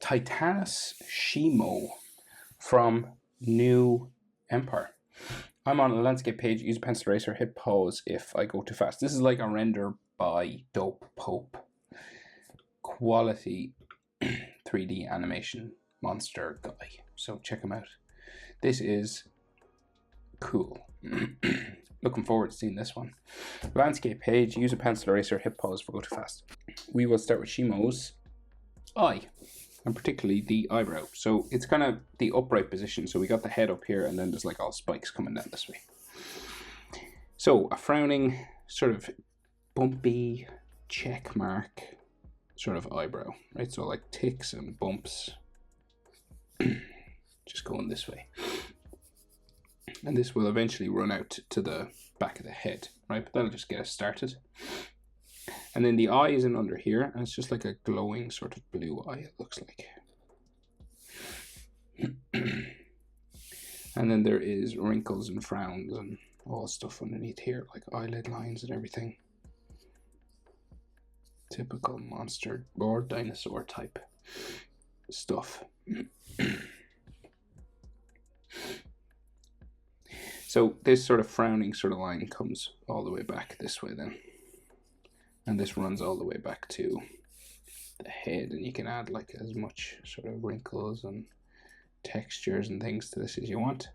Titanus Shimo from New Empire. I'm on a landscape page, use a pencil eraser, hit pause if I go too fast. This is like a render by Dope Pope. Quality 3D animation monster guy. So check him out. This is cool. Looking forward to seeing this one. Landscape page, use a pencil eraser, hit pause if I go too fast. We will start with Shimo's eye, and particularly the eyebrow. So it's kind of the upright position. So we got the head up here, and then there's like all spikes coming down this way. So a frowning, sort of bumpy check mark sort of eyebrow, right? So like ticks and bumps just going this way. And this will eventually run out to the back of the head, right? But that'll just get us started. And then the eye is in under here, and it's just like a glowing sort of blue eye, it looks like. And then there is wrinkles and frowns and all stuff underneath here, like eyelid lines and everything. Typical monster or dinosaur type stuff. So this sort of frowning sort of line comes all the way back this way then. And this runs all the way back to the head, and you can add like as much sort of wrinkles and textures and things to this as you want.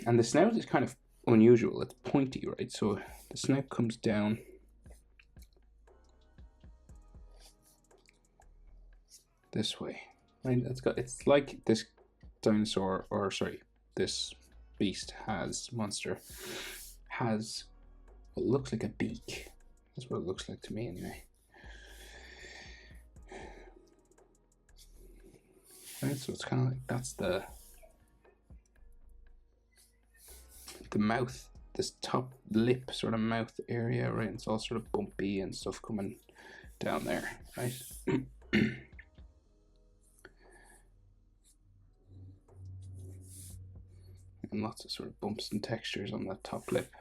And the snout is kind of unusual. It's pointy, right? So the snout comes down this way, right? It's like this dinosaur, or sorry, this beast monster has what looks like a beak. That's what it looks like to me anyway. Right, so it's kind of like that's the mouth, this top lip sort of mouth area, right? It's all sort of bumpy and stuff coming down there, right? And lots of sort of bumps and textures on that top lip.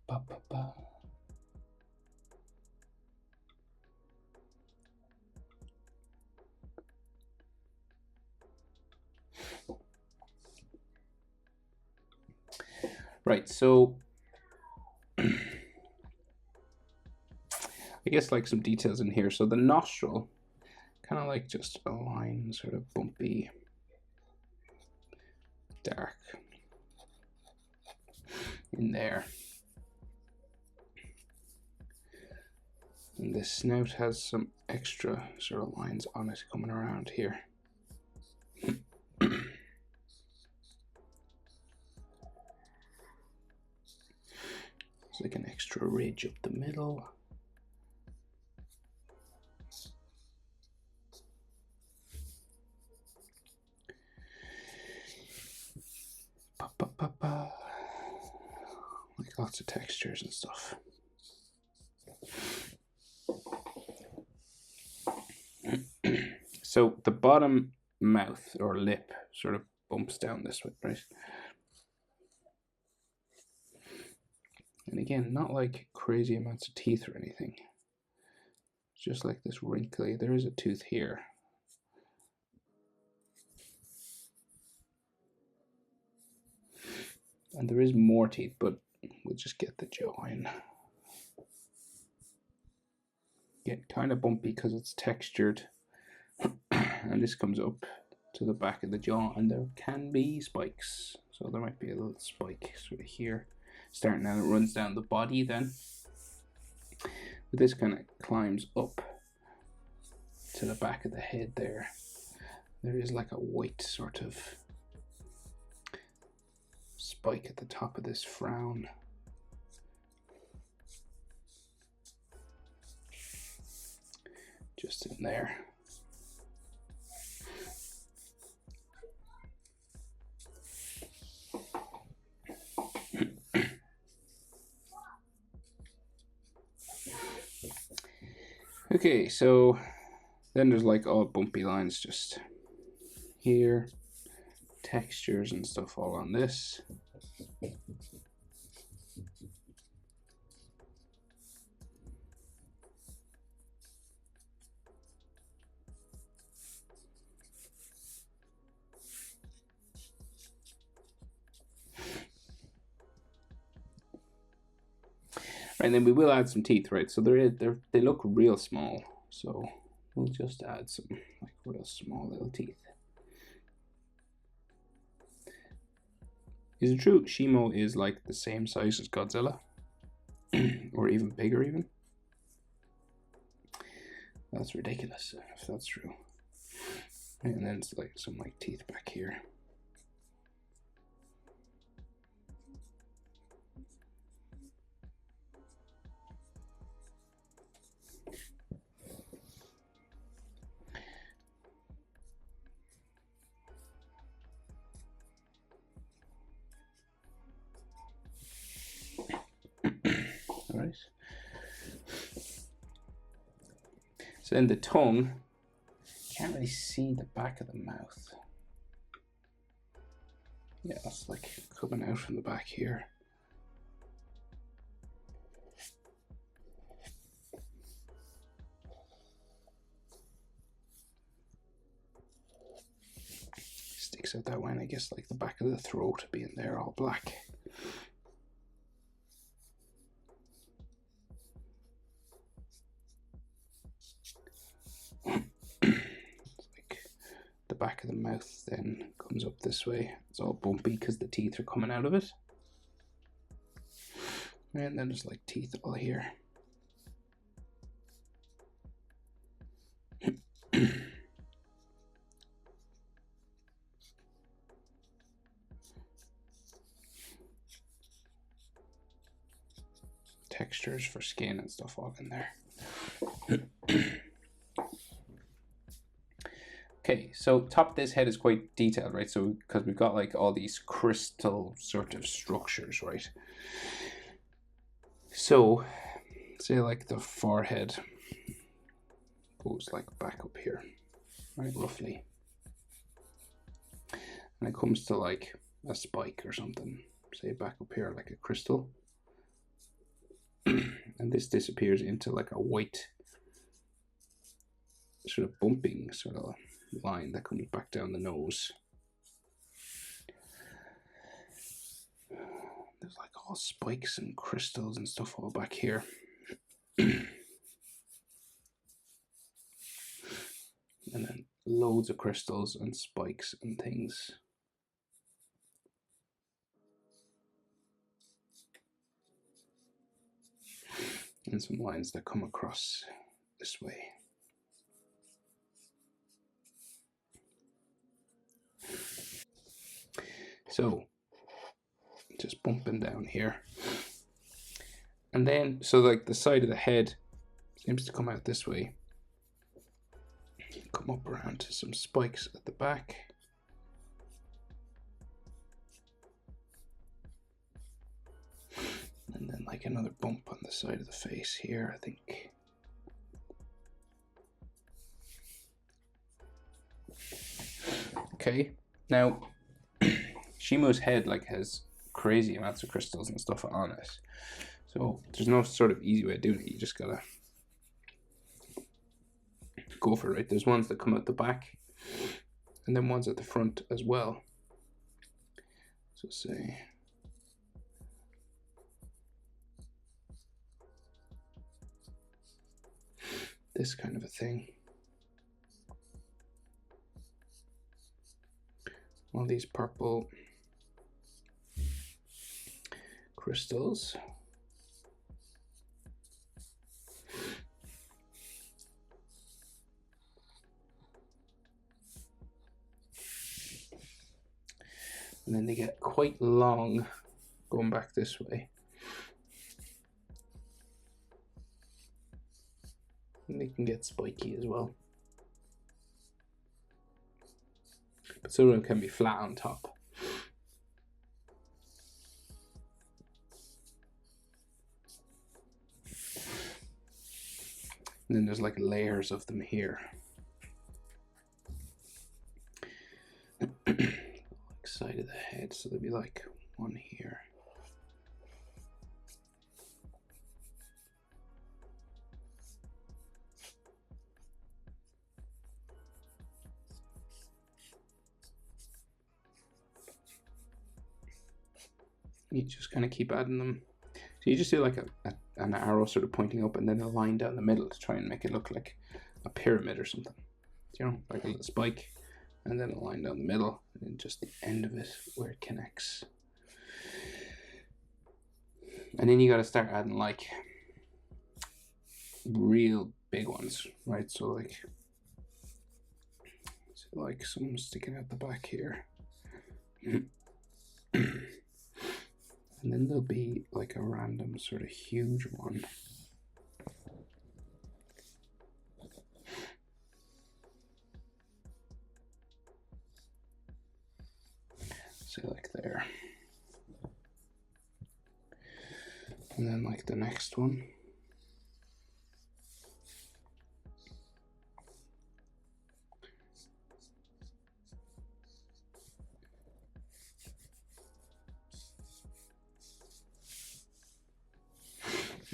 Ba, ba, ba. Right, so I guess like some details in here. So the nostril, kind of like just a line, sort of bumpy, dark in there. And the snout has some extra sort of lines on it coming around here. It's like an extra ridge up the middle. Ba, ba, ba, ba. Like lots of textures and stuff. So the bottom mouth or lip sort of bumps down this way, right? And again, not like crazy amounts of teeth or anything. It's just like this wrinkly, there is a tooth here. And there is more teeth, but we'll just get the jaw in. Get kind of bumpy because it's textured. And this comes up to the back of the jaw, and there can be spikes. So there might be a little spike sort of here. Starting out, it runs down the body then. But this kind of climbs up to the back of the head there. There is like a white sort of spike at the top of this frown. Just in there. Okay, so then there's like all bumpy lines just here, textures and stuff all on this. And then we will add some teeth, right? So they look real small. So we'll just add some like real small little teeth. Is it true Shimo is like the same size as Godzilla? Or even bigger even? That's ridiculous if that's true. And then it's like some like teeth back here. All right. So then the tongue, can't really see the back of the mouth. Yeah, that's like coming out from the back here. Sticks out that way, and I guess like the back of the throat being there all black. The back of the mouth then comes up this way. It's all bumpy because the teeth are coming out of it. And then there's like teeth all here. Textures for skin and stuff all in there. Okay, so top of this head is quite detailed, right? So because we've got like all these crystal sort of structures, right? So say like the forehead goes like back up here, right, roughly. And it comes to like a spike or something, say back up here like a crystal. And this disappears into like a white sort of bumping sort of line that comes back down the nose. There's like all spikes and crystals and stuff all back here. And then loads of crystals and spikes and things. And some lines that come across this way. So just bumping down here. And then, so like the side of the head seems to come out this way. Come up around to some spikes at the back. And then like another bump on the side of the face here, I think. Okay, now Shimo's head like has crazy amounts of crystals and stuff on it. So there's no sort of easy way of doing it. You just gotta go for it, right? There's ones that come out the back and then ones at the front as well. So say this kind of a thing. All these purple crystals. And then they get quite long going back this way. And they can get spiky as well. But some of them can be flat on top. And then there's like layers of them here. Side of the head, so there'd be like one here. You just kind of keep adding them. So you just do like an arrow sort of pointing up and then a line down the middle to try and make it look like a pyramid or something. You know, like a little spike and then a line down the middle and then just the end of it where it connects. And then you got to start adding like real big ones, right? So like some sticking out the back here. And then there'll be like a random sort of huge one. Say like there. And then like the next one.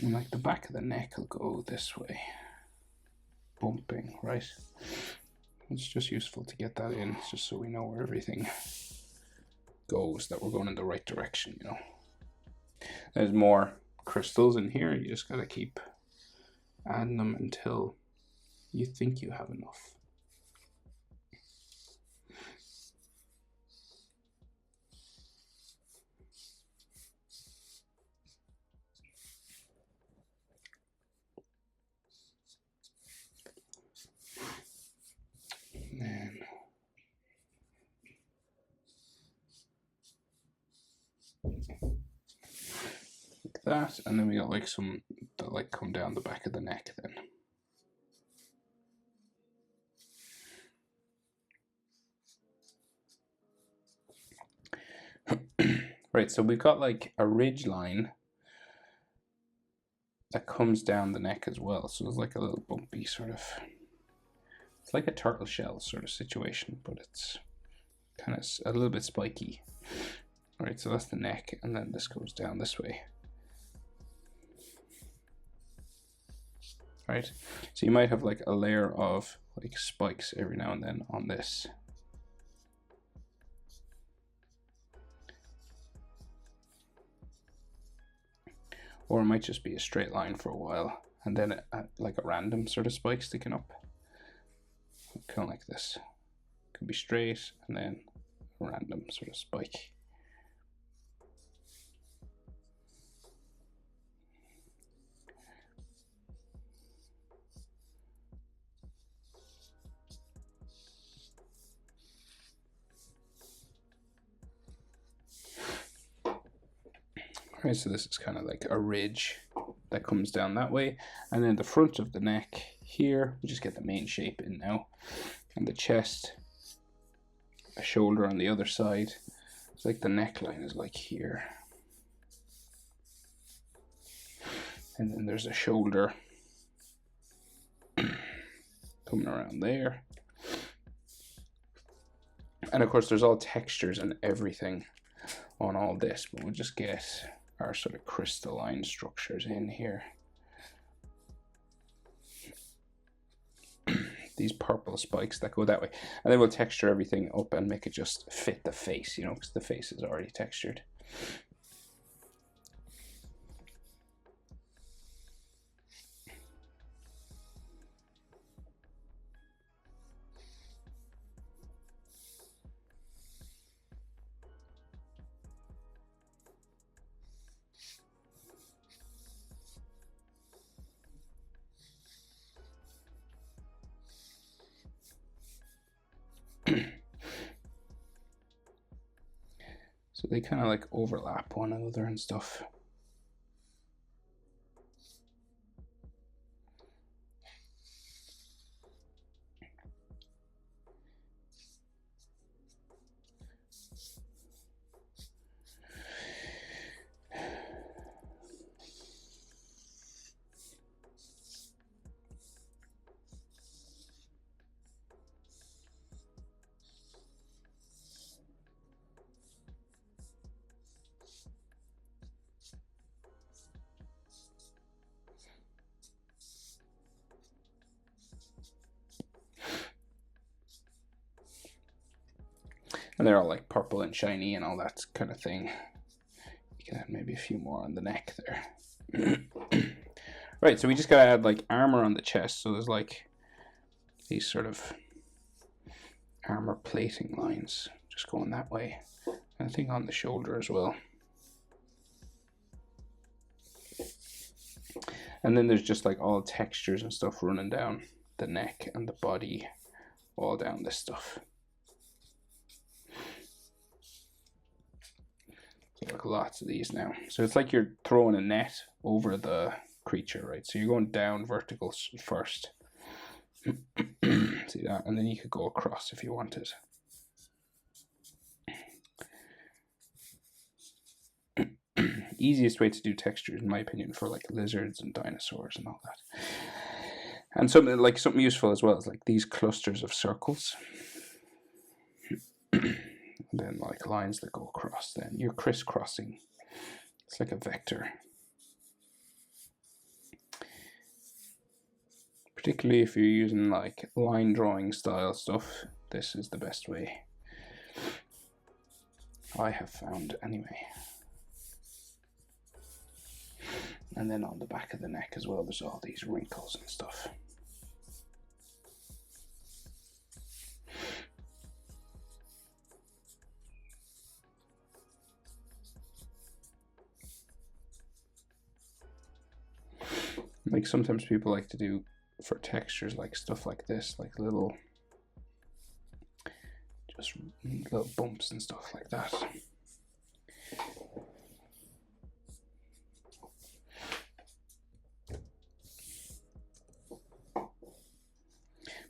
And like the back of the neck will go this way, bumping, right? It's just useful to get that in, just so we know where everything goes, that we're going in the right direction, you know. There's more crystals in here. You just gotta keep adding them until you think you have enough. And like that, and then we got like some that like come down the back of the neck then. Right, so we've got like a ridge line that comes down the neck as well. So it's like a little bumpy sort of, it's like a turtle shell sort of situation, but it's kind of a little bit spiky. All right, so that's the neck, and then this goes down this way. Right, so you might have like a layer of like spikes every now and then on this. Or it might just be a straight line for a while, and then like a random sort of spike sticking up. Kind of like this. Could be straight, and then a random sort of spike. Right, so this is kind of like a ridge that comes down that way, and then the front of the neck here, we just get the main shape in now, and the chest, a shoulder on the other side. It's like the neckline is like here, and then there's a shoulder coming around there, and of course there's all textures and everything on all this, but we'll just get our sort of crystalline structures in here. These purple spikes that go that way, and then we'll texture everything up and make it just fit the face, you know, because the face is already textured. So they kind of like overlap one another and stuff. And they're all like purple and shiny and all that kind of thing. You can add maybe a few more on the neck there. Right, so we just gotta add like armor on the chest. So there's like these sort of armor plating lines just going that way. And I think on the shoulder as well. And then there's just like all textures and stuff running down the neck and the body, all down this stuff. So like lots of these now. So it's like you're throwing a net over the creature, right? So you're going down vertical first. See that? And then you could go across if you wanted. Easiest way to do textures, in my opinion, for like lizards and dinosaurs and all that. And something useful as well is like these clusters of circles. And then like lines that go across, then you're crisscrossing. It's like a vector. Particularly if you're using like line drawing style stuff, this is the best way. I have found anyway. And then on the back of the neck as well, there's all these wrinkles and stuff. Like sometimes people like to do for textures like stuff like this, like little bumps and stuff like that.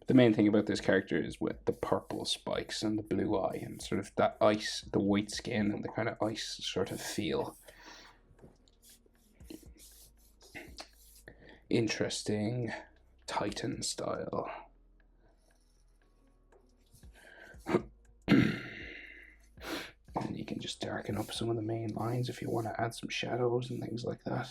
The main thing about this character is with the purple spikes and the blue eye and sort of that ice, the white skin and the kind of ice sort of feel. Interesting Titan style. And you can just darken up some of the main lines if you want to add some shadows and things like that.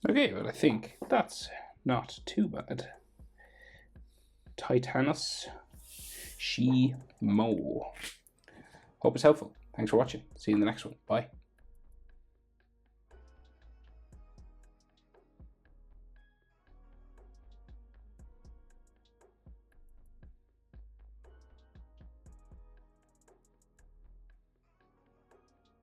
Okay, but I think that's not too bad. Titanus Shimo. Hope it's helpful. Thanks for watching. See you in the next one. Bye.